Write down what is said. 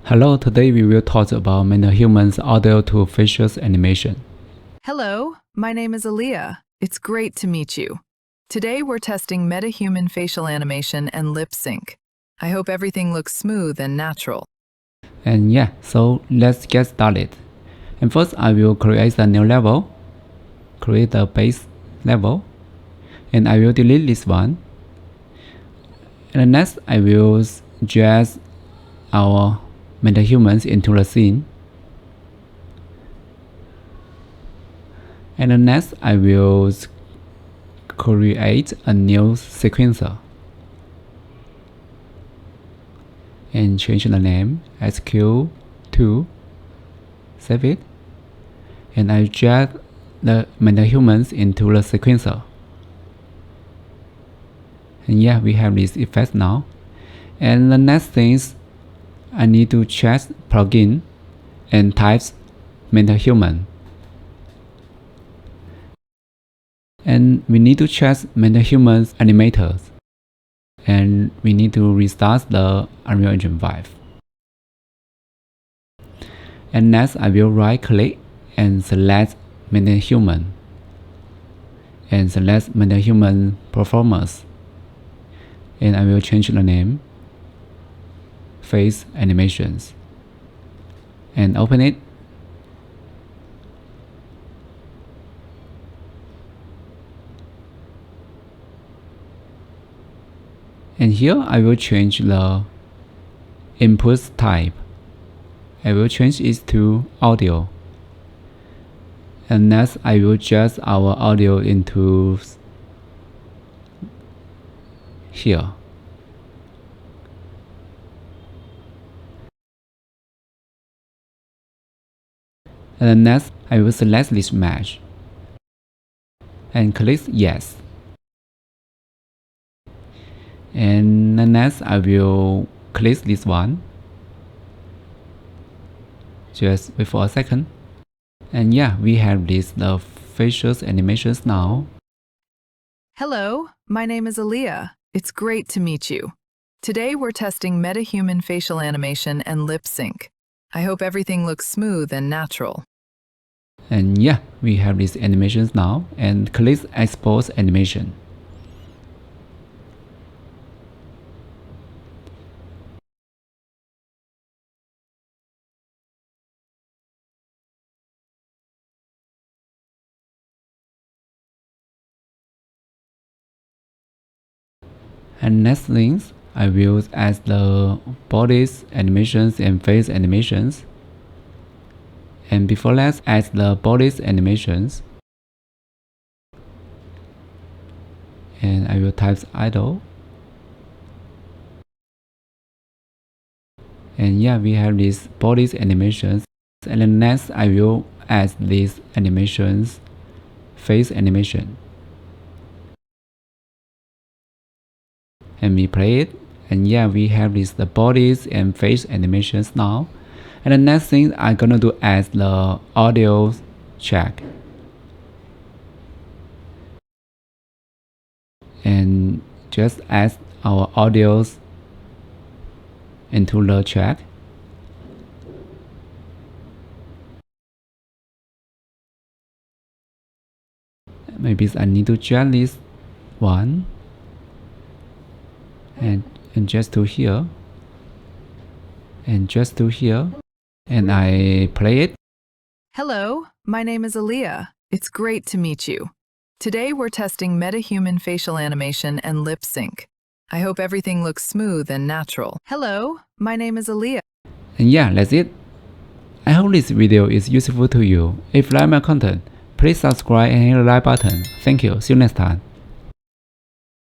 Hello, today we will talk about Metahuman's audio to facials animation. Hello, my name is Aaliyah. It's great to meet you. Today we're testing Metahuman facial animation and lip sync. I hope everything looks smooth and natural. And yeah, so let's get started. And first I will create a new level, create a base level, and I will delete this one. And next I will drag our metahumans into the scene. And next I will create a new sequencer and change the name SQ2, save it, and I drag the metahumans into the sequencer. And yeah, we have this effect now. And the next thing is I need to check plugin and types metahuman. And we need to check metahumans animators. And we need to restart the Unreal Engine 5. And next I will right click and select metahuman and select metahuman performance, and I will change the name face animations and open it. And here I will change the input type. I will change it to audio. And next I will adjust our audio into here. And next I will select this mesh and click yes. And next I will click this one. Just wait for a second. And yeah, we have the facials animations now. Hello, my name is Aaliyah. It's great to meet you. Today we're testing Metahuman facial animation and lip sync. I hope everything looks smooth and natural. And yeah, we have these animations now, and click export animation. And next things, I will add the bodies animations and face animations. And before that, add the bodies animations. And I will type idle. And yeah, we have these bodies animations. And then next, I will add these animations, face animation. And we play it. And yeah, we have the bodies and face animations now. And the next thing I'm gonna do is the audio check. And just add our audios into the track. Maybe I need to drag this one and just to here and just to here, and I play it. Hello, my name is Aaliyah. It's great to meet you. Today we're testing Metahuman facial animation and lip sync. I hope everything looks smooth and natural. Hello, my name is Aaliyah. And yeah, that's it. I hope this video is useful to you. If you like my content, please subscribe and hit the like button. Thank you. See you next time.